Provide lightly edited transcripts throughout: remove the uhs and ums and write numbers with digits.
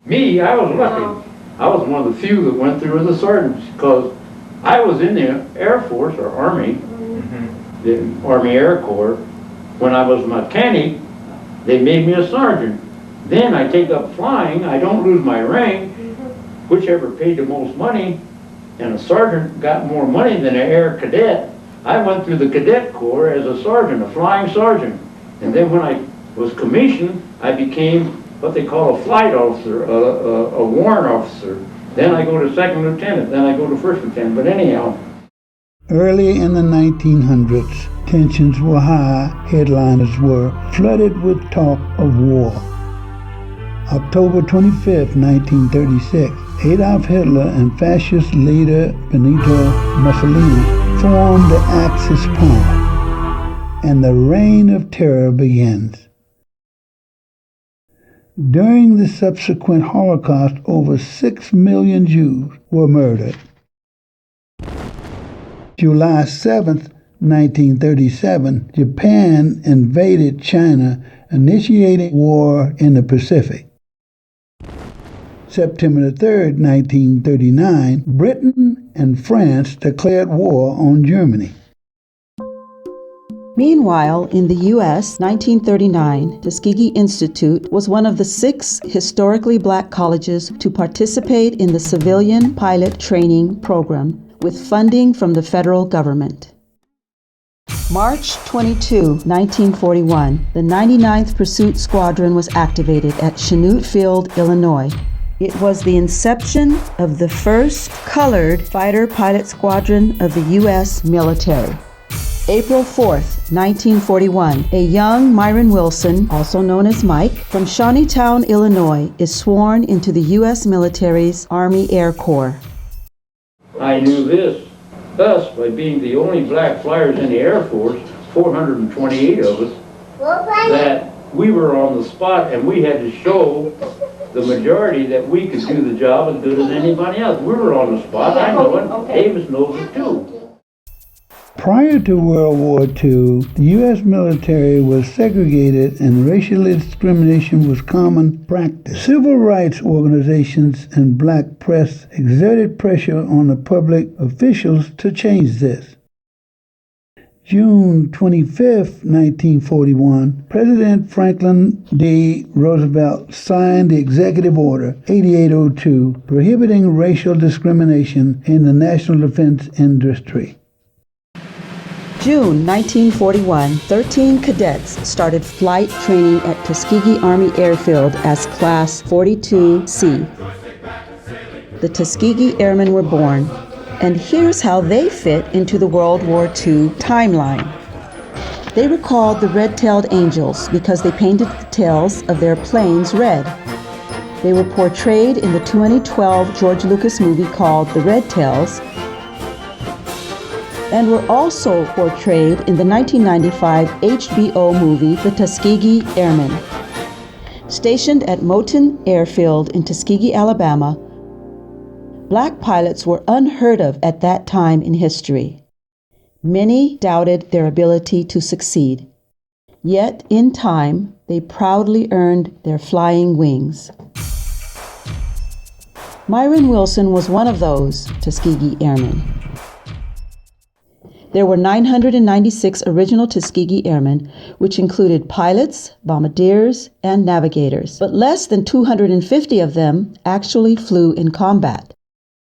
Me, I was lucky. I was one of the few that went through as a sergeant because I was in the Air Force or Army, the Army Air Corps. When I was a mechanic, they made me a sergeant. Then I take up flying, I don't lose my rank, whichever paid the most money, and a sergeant got more money than an air cadet. I went through the cadet corps as a sergeant, a flying sergeant. And then when I was commissioned, I became what they call a flight officer, a warrant officer. Then I go to second lieutenant, then I go to first lieutenant. But anyhow. Early in the 1900s, tensions were high, headliners were flooded with talk of war. October 25, 1936, Adolf Hitler and fascist leader Benito Mussolini formed the Axis power, and the reign of terror begins. During the subsequent Holocaust, over 6 million Jews were murdered. July 7, 1937, Japan invaded China, initiating war in the Pacific. September 3, 1939, Britain and France declared war on Germany. Meanwhile, in the U.S., 1939, Tuskegee Institute was one of the 6 historically black colleges to participate in the civilian pilot training program with funding from the federal government. March 22, 1941, the 99th Pursuit Squadron was activated at Chanute Field, Illinois. It was the inception of the first colored fighter pilot squadron of the U.S. military. April 4th, 1941, a young Myron Wilson, also known as Mike, from Shawneetown, Illinois, is sworn into the U.S. military's Army Air Corps. I knew this, thus, by being the only black flyers in the Air Force, 428 of us, that we were on the spot and we had to show the majority that we could do the job as good as anybody else. We were on the spot, I know it, Davis knows it too. Prior to World War II, the U.S. military was segregated and racial discrimination was common practice. Civil rights organizations and black press exerted pressure on the public officials to change this. June 25, 1941, President Franklin D. Roosevelt signed the Executive Order 8802 prohibiting racial discrimination in the national defense industry. June 1941, 13 cadets started flight training at Tuskegee Army Airfield as Class 42C. The Tuskegee Airmen were born, and here's how they fit into the World War II timeline. They were called the Red-Tailed Angels because they painted the tails of their planes red. They were portrayed in the 2012 George Lucas movie called The Red Tails, and were also portrayed in the 1995 HBO movie The Tuskegee Airmen. Stationed at Moton Airfield in Tuskegee, Alabama, black pilots were unheard of at that time in history. Many doubted their ability to succeed. Yet, in time, they proudly earned their flying wings. Myron Wilson was one of those Tuskegee Airmen. There were 996 original Tuskegee Airmen, which included pilots, bombardiers, and navigators, but less than 250 of them actually flew in combat.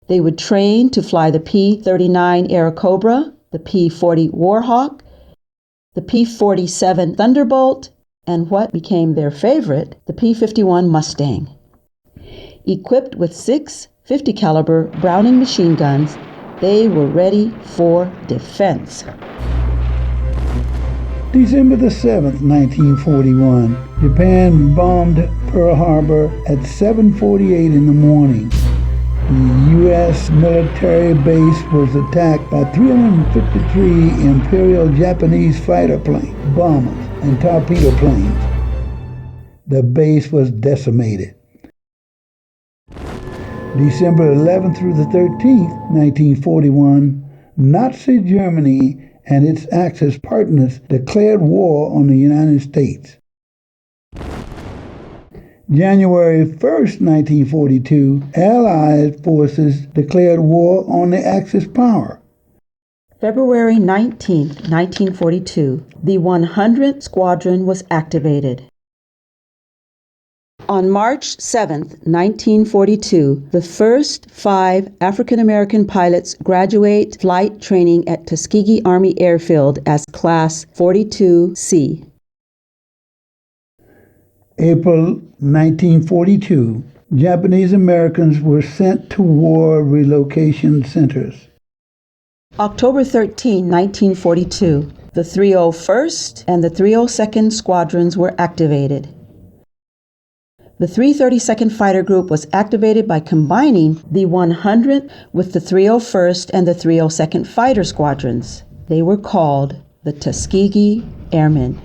They would train to fly the P-39 Airacobra, the P-40 Warhawk, the P-47 Thunderbolt, and what became their favorite, the P-51 Mustang. Equipped with 6 50-caliber Browning machine guns, they were ready for defense. December the 7th, 1941, Japan bombed Pearl Harbor at 7:48 in the morning. The U.S. military base was attacked by 353 Imperial Japanese fighter planes, bombers, and torpedo planes. The base was decimated. December 11th through the 13th, 1941, Nazi Germany and its Axis partners declared war on the United States. January 1st, 1942, Allied forces declared war on the Axis power. February 19, 1942, the 100th Squadron was activated. On March 7, 1942, the first 5 African American pilots graduate flight training at Tuskegee Army Airfield as Class 42C. April 1942, Japanese Americans were sent to war relocation centers. October 13, 1942, the 301st and the 302nd Squadrons were activated. The 332nd Fighter Group was activated by combining the 100th with the 301st and the 302nd Fighter Squadrons. They were called the Tuskegee Airmen.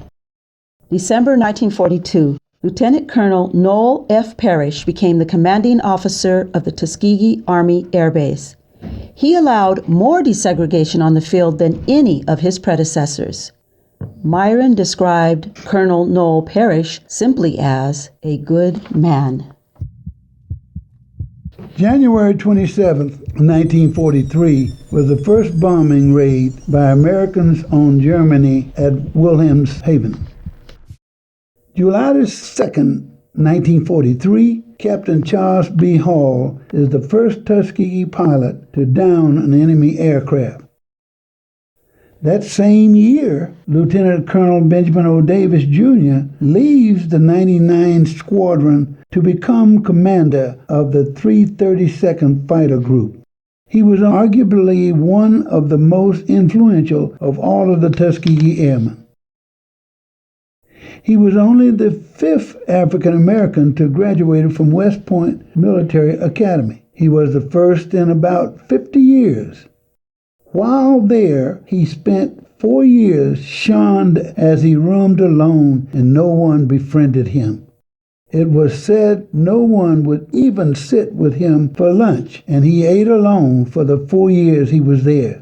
December 1942, Lieutenant Colonel Noel F. Parrish became the commanding officer of the Tuskegee Army Air Base. He allowed more desegregation on the field than any of his predecessors. Myron described Colonel Noel Parrish simply as a good man. January 27, 1943, was the first bombing raid by Americans on Germany at Wilhelmshaven. July 2, 1943, Captain Charles B. Hall is the first Tuskegee pilot to down an enemy aircraft. That same year, Lieutenant Colonel Benjamin O. Davis, Jr. leaves the 99th Squadron to become commander of the 332nd Fighter Group. He was arguably one of the most influential of all of the Tuskegee Airmen. He was only the 5th African American to graduate from West Point Military Academy. He was the first in about 50 years. While there, he spent 4 years shunned as he roamed alone and no one befriended him. It was said no one would even sit with him for lunch, and he ate alone for the 4 years he was there.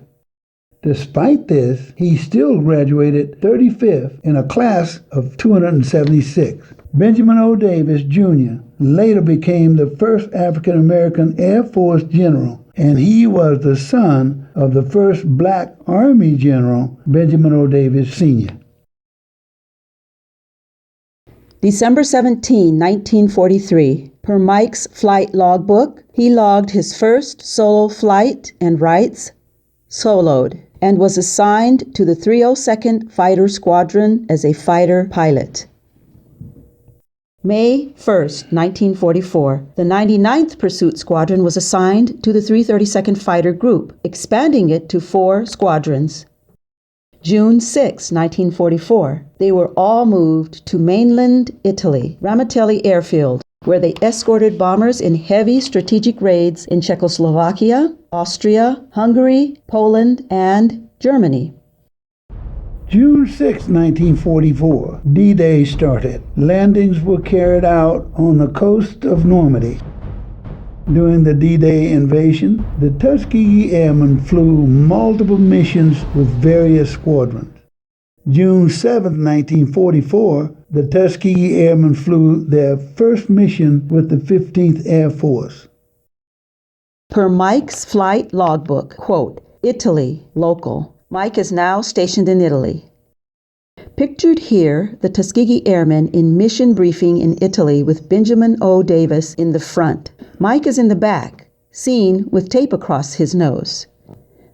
Despite this, he still graduated 35th in a class of 276. Benjamin O. Davis, Jr. later became the first African American Air Force general, and he was the son of the first black Army general, Benjamin O. Davis, Sr. December 17, 1943, per Mike's flight logbook, he logged his first solo flight and writes, "Soloed," and was assigned to the 302nd Fighter Squadron as a fighter pilot. May 1, 1944, the 99th Pursuit Squadron was assigned to the 332nd Fighter Group, expanding it to 4 squadrons. June 6, 1944, they were all moved to mainland Italy, Ramatelli Airfield, where they escorted bombers in heavy strategic raids in Czechoslovakia, Austria, Hungary, Poland, and Germany. June 6, 1944, D-Day started. Landings were carried out on the coast of Normandy. During the D-Day invasion, the Tuskegee Airmen flew multiple missions with various squadrons. June 7, 1944, the Tuskegee Airmen flew their first mission with the 15th Air Force. Per Mike's flight logbook, quote, Italy, local. Mike is now stationed in Italy. Pictured here, the Tuskegee Airmen in mission briefing in Italy with Benjamin O. Davis in the front. Mike is in the back, seen with tape across his nose.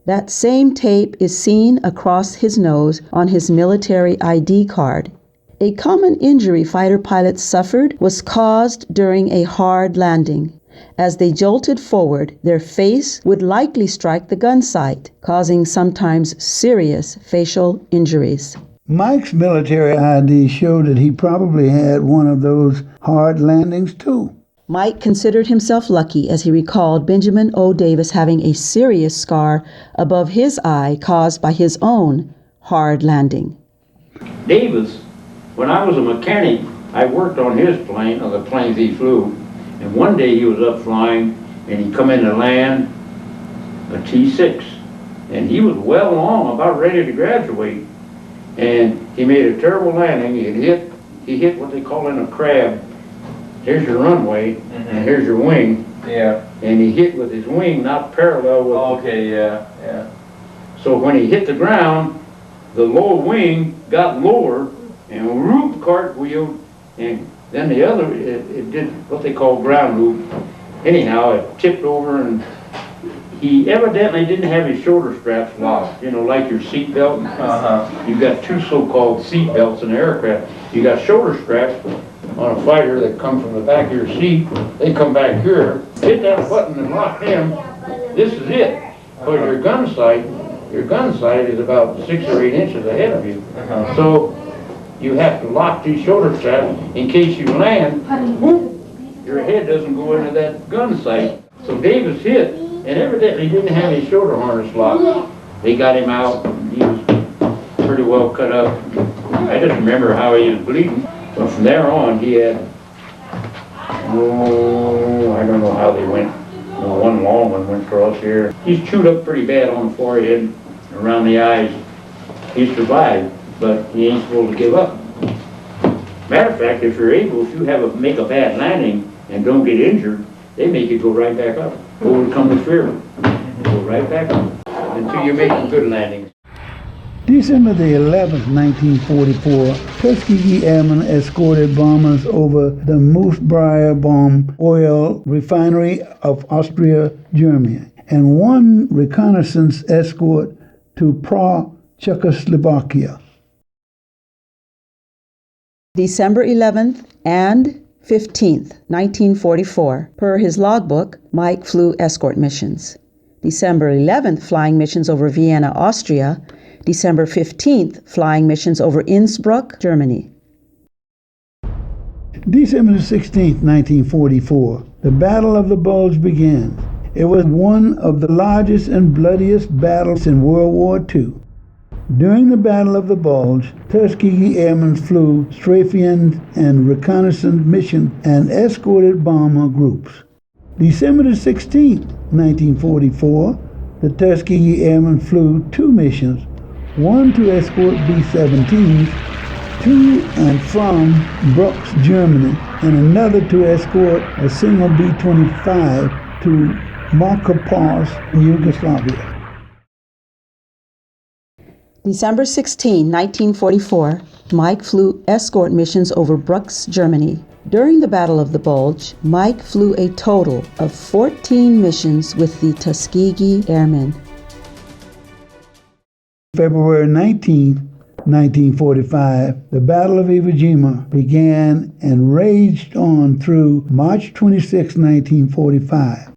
That same tape is seen across his nose on his military ID card. A common injury fighter pilots suffered was caused during a hard landing. As they jolted forward, their face would likely strike the gun sight, causing sometimes serious facial injuries. Mike's military ID showed that he probably had one of those hard landings too. Mike considered himself lucky as he recalled Benjamin O. Davis having a serious scar above his eye caused by his own hard landing. Davis, when I was a mechanic, I worked on his plane, or the planes he flew, and one day he was up flying and he come in to land a T-6, and he was well along, about ready to graduate, and he made a terrible landing. He hit what they call in a crab, here's your runway, and here's your wing. Yeah. And he hit with his wing, not parallel with. Oh, okay, yeah, yeah. So when he hit the ground, the low wing got lower and whoop, cartwheeled, and then the other, it did what they call ground loop. Anyhow, it tipped over, and he evidently didn't have his shoulder straps locked, you know, like your seat belt. You've got two so-called seat belts in the aircraft. You got shoulder straps on a fighter that come from the back of your seat. They come back here, hit that button and lock them. This is it. Because your gun sight is about 6 or 8 inches ahead of you. So you have to lock these shoulder straps in case you land. Whoop, your head doesn't go into that gun sight. So Davis hit, and evidently didn't have his shoulder harness locked. They got him out. He was pretty well cut up. I just remember how he was bleeding. But from there on, he had, I don't know how they went. One long one went across here. He's chewed up pretty bad on the forehead, around the eyes. He survived, but he ain't supposed to give up. Matter of fact, if you're able, if you make a bad landing and don't get injured, they make you go right back up. Overcome the fear. Go right back up until you make a good landing. December the 11th, 1944, Tuskegee Airmen escorted bombers over the Moosbrier bomb oil refinery of Austria, Germany, and one reconnaissance escort to Prague, Czechoslovakia. December 11th and 15th, 1944. Per his logbook, Mike flew escort missions. December 11th, flying missions over Vienna, Austria. December 15th, flying missions over Innsbruck, Germany. December 16th, 1944, the Battle of the Bulge began. It was one of the largest and bloodiest battles in World War II. During the Battle of the Bulge, Tuskegee Airmen flew strafing and reconnaissance mission and escorted bomber groups. December the 16th, 1944, the Tuskegee Airmen flew 2 missions, one to escort B-17s to and from Brucks, Germany, and another to escort a single B-25 to Markopos, Yugoslavia. December 16, 1944, Mike flew escort missions over Brucks, Germany. During the Battle of the Bulge, Mike flew a total of 14 missions with the Tuskegee Airmen. February 19, 1945, the Battle of Iwo Jima began and raged on through March 26, 1945.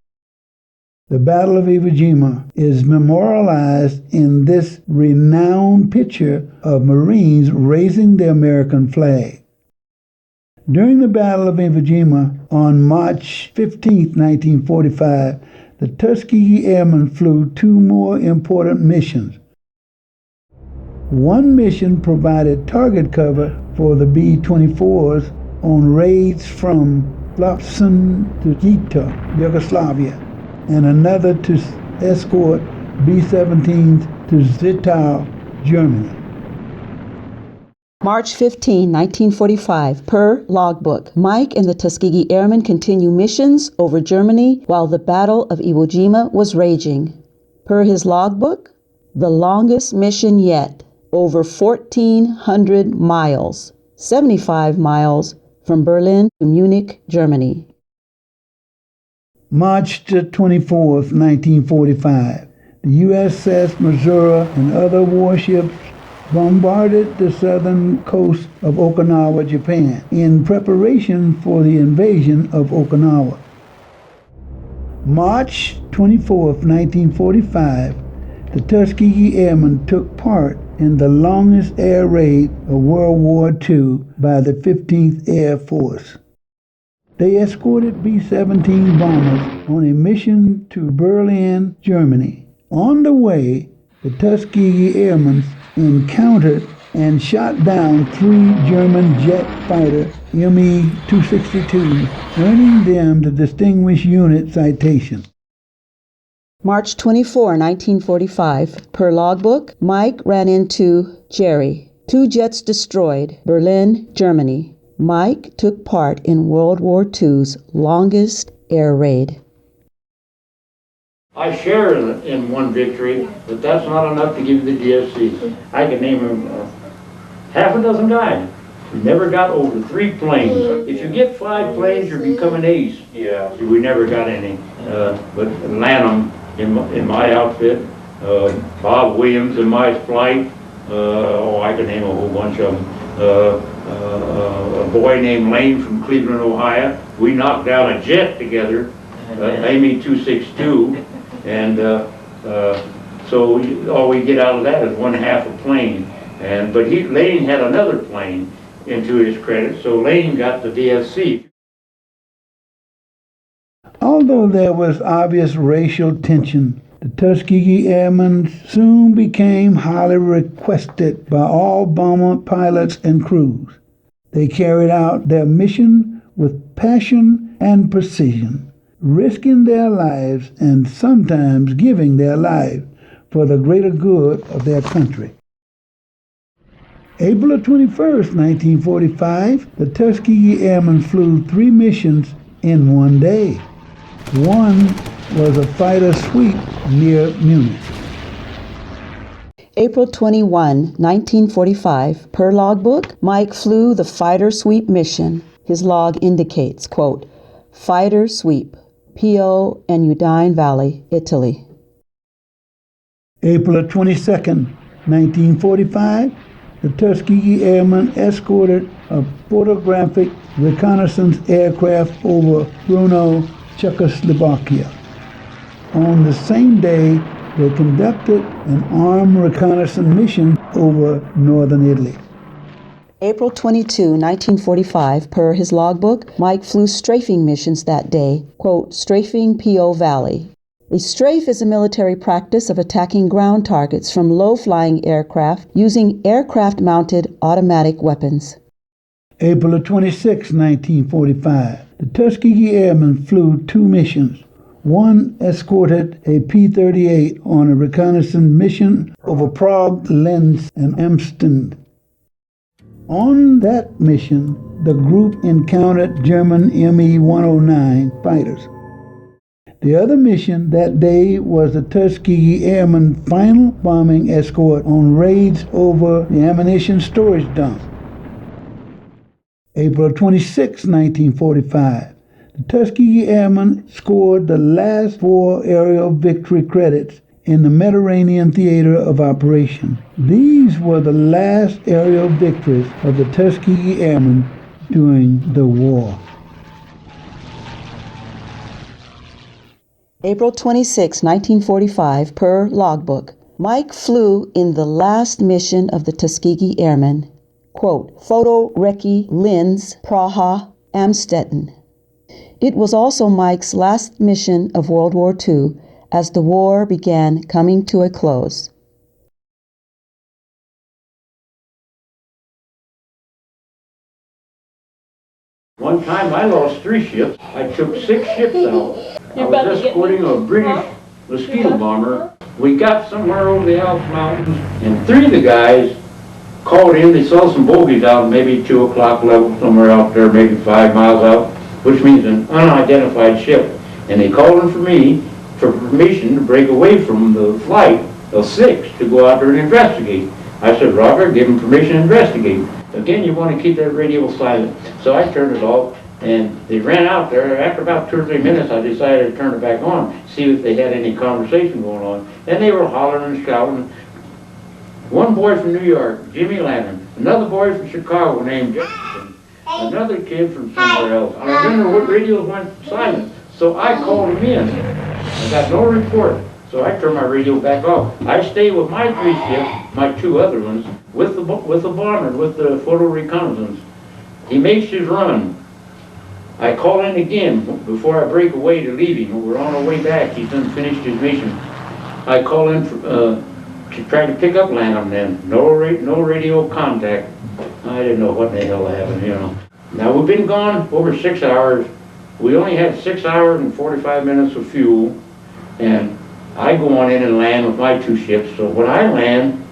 The Battle of Iwo Jima is memorialized in this renowned picture of Marines raising the American flag. During the Battle of Iwo Jima on March 15, 1945, the Tuskegee Airmen flew 2 more important missions. One mission provided target cover for the B-24s on raids from Lopson to Gita, Yugoslavia, and another to escort B-17s to Zittau, Germany. March 15, 1945, per logbook, Mike and the Tuskegee Airmen continue missions over Germany while the Battle of Iwo Jima was raging. Per his logbook, the longest mission yet, over 1,400 miles, 75 miles from Berlin to Munich, Germany. March 24, 1945, the USS Missouri and other warships bombarded the southern coast of Okinawa, Japan, in preparation for the invasion of Okinawa. March 24, 1945, the Tuskegee Airmen took part in the longest air raid of World War II by the 15th Air Force. They escorted B-17 bombers on a mission to Berlin, Germany. On the way, the Tuskegee Airmen encountered and shot down 3 German jet fighter Me-262, earning them the Distinguished Unit Citation. March 24, 1945, per logbook, Mike ran into Jerry. 2 jets destroyed, Berlin, Germany. Mike took part in World War II's longest air raid. I shared in one victory, but that's not enough to give you the DSC. I can name half a dozen guys who never got over 3 planes. If you get 5 planes, you become an ace. Yeah. We never got any, but Lanham in my outfit, Bob Williams in my flight, I can name a whole bunch of them. A boy named Lane from Cleveland, Ohio. We knocked down a jet together, Amy 262, and so all we get out of that is 1/2 a plane. But Lane had another plane into his credit, so Lane got the DSC. Although there was obvious racial tension, the Tuskegee Airmen soon became highly requested by all Beaumont pilots and crews. They carried out their mission with passion and precision, risking their lives and sometimes giving their lives for the greater good of their country. April 21st, 1945, the Tuskegee Airmen flew 3 missions in one day. One was a fighter sweep near Munich. April 21, 1945, per logbook, Mike flew the fighter sweep mission. His log indicates, quote, fighter sweep, PO and Udine Valley, Italy. April 22nd, 1945, the Tuskegee Airmen escorted a photographic reconnaissance aircraft over Brno, Czechoslovakia. On the same day, they conducted an armed reconnaissance mission over northern Italy. April 22, 1945, per his logbook, Mike flew strafing missions that day, quote, strafing PO Valley. A strafe is a military practice of attacking ground targets from low-flying aircraft using aircraft-mounted automatic weapons. April 26, 1945, the Tuskegee Airmen flew 2 missions. One escorted a P-38 on a reconnaissance mission over Prague, Linz, and Amsterdam. On that mission, the group encountered German Me-109 fighters. The other mission that day was the Tuskegee Airmen final bombing escort on raids over the ammunition storage dump. April 26, 1945, the Tuskegee Airmen scored the last 4 aerial victory credits in the Mediterranean theater of operation. These were the last aerial victories of the Tuskegee Airmen during the war. April 26, 1945, per logbook, Mike flew in the last mission of the Tuskegee Airmen, quote, Photo Recce, Linz, Praha, Amstetten. It was also Mike's last mission of World War II as the war began coming to a close. One time I lost 3 ships. I took 6 ships out. I was escorting a British mosquito bomber. We got somewhere over the Alps Mountains, and 3 of the guys called in. They saw some bogies out, maybe 2 o'clock level, somewhere out there, maybe 5 miles out, which means an unidentified ship. And they called in for me for permission to break away from the flight of 6 to go out there and investigate. I said, Roger, give them permission to investigate. Again, you want to keep that radio silent. So I turned it off, and they ran out there. After about 2 or 3 minutes, I decided to turn it back on, see if they had any conversation going on. And they were hollering and shouting. One boy from New York, Jimmy Lanham, another boy from Chicago named Jackson, another kid from somewhere else. I remember what radios went silent, so I called them in. I got no report, so I turned my radio back off. I stayed with my 3 ships, my 2 other ones, with the bomber, with the photo reconnaissance. He makes his run. I call in again before I break away to leave him. We're on our way back. He's done finished his mission. I call in to try to pick up Lanham then. No radio contact. I didn't know what the hell happened, you know. Now we've been gone over 6 hours. We only had 6 hours and 45 minutes of fuel. And I go on in and land with my 2 ships. So when I land,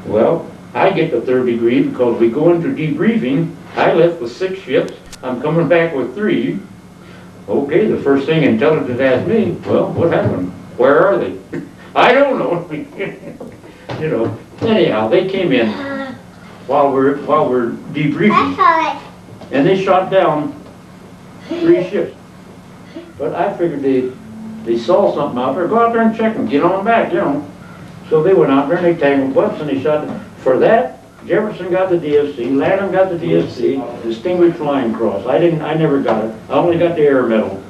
well, I get the third degree because we go into debriefing. I left with 6 ships. I'm coming back with 3. Okay, the first thing intelligence asked me, well, what happened? Where are they? I don't know. You know. Anyhow, they came in while we're debriefing, and they shot down 3 ships. But I figured they saw something out there. Go out there and check them. Get on back, you know. So they went out there and they tangled butts and they shot them. For that, Jefferson got the DFC, Lanham got the DFC, Distinguished Flying Cross. I never got it. I only got the Air Medal.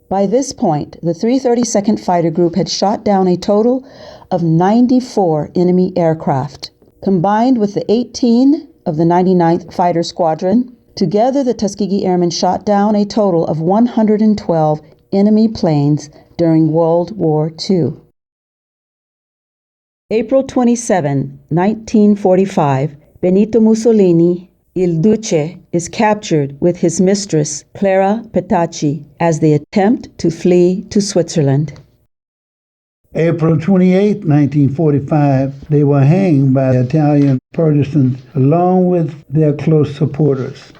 By this point, the 332nd Fighter Group had shot down a total of 94 enemy aircraft. Combined with the 18 of the 99th Fighter Squadron, together the Tuskegee Airmen shot down a total of 112 enemy planes during World War II. April 27, 1945, Benito Mussolini, Il Duce, is captured with his mistress, Clara Petacci, as they attempt to flee to Switzerland. April 28, 1945, they were hanged by Italian partisans along with their close supporters.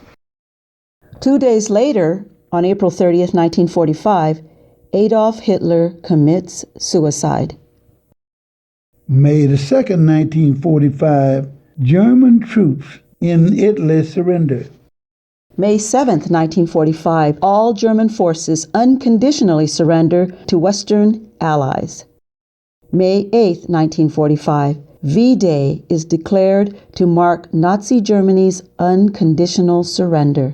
2 days later, on April 30th, 1945, Adolf Hitler commits suicide. May 2nd, 1945, German troops in Italy surrendered. May 7th, 1945, all German forces unconditionally surrender to Western allies. May 8th, 1945, V-Day is declared to mark Nazi Germany's unconditional surrender.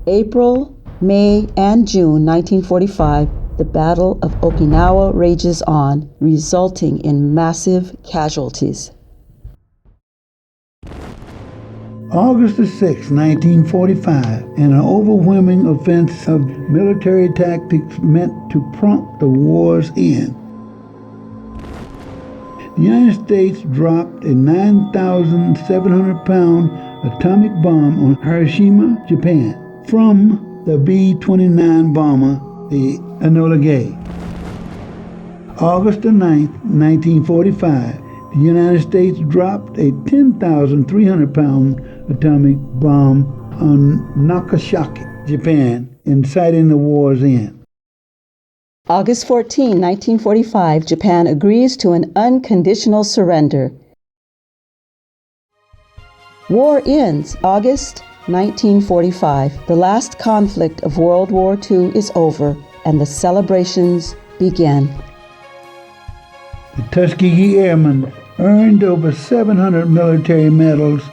April, May, and June 1945, the Battle of Okinawa rages on, resulting in massive casualties. August 6, 1945, in an overwhelming offense of military tactics meant to prompt the war's end. The United States dropped a 9,700-pound atomic bomb on Hiroshima, Japan, from the B-29 bomber, the Enola Gay. August 9, 1945, the United States dropped a 10,300-pound atomic bomb on Nagasaki, Japan, inciting the war's end. August 14, 1945, Japan agrees to an unconditional surrender. War ends August 1945. The last conflict of World War II is over, and the celebrations begin. The Tuskegee Airmen earned over 700 military medals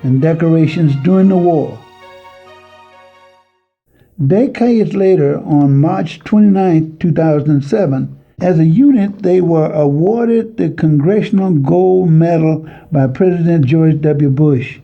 and decorations during the war. Decades later, on March 29, 2007, as a unit, they were awarded the Congressional Gold Medal by President George W. Bush.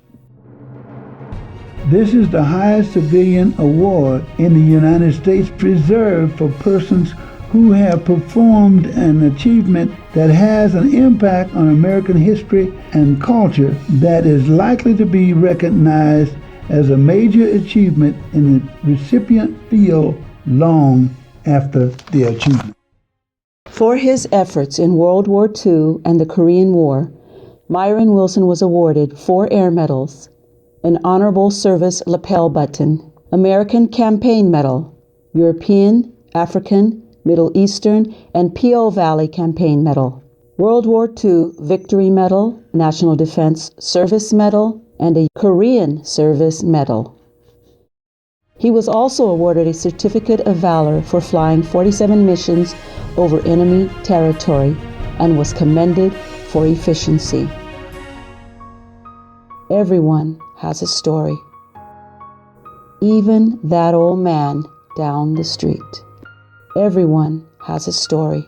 This is the highest civilian award in the United States, reserved for persons who have performed an achievement that has an impact on American history and culture that is likely to be recognized as a major achievement in the recipient field long after the achievement. For his efforts in World War II and the Korean War, Myron Wilson was awarded 4 Air Medals, an Honorable Service Lapel Button, American Campaign Medal, European, African, Middle Eastern, and PO Valley Campaign Medal, World War II Victory Medal, National Defense Service Medal, and a Korean Service Medal. He was also awarded a Certificate of Valor for flying 47 missions over enemy territory and was commended for efficiency. Everyone has a story. Even that old man down the street. Everyone has a story.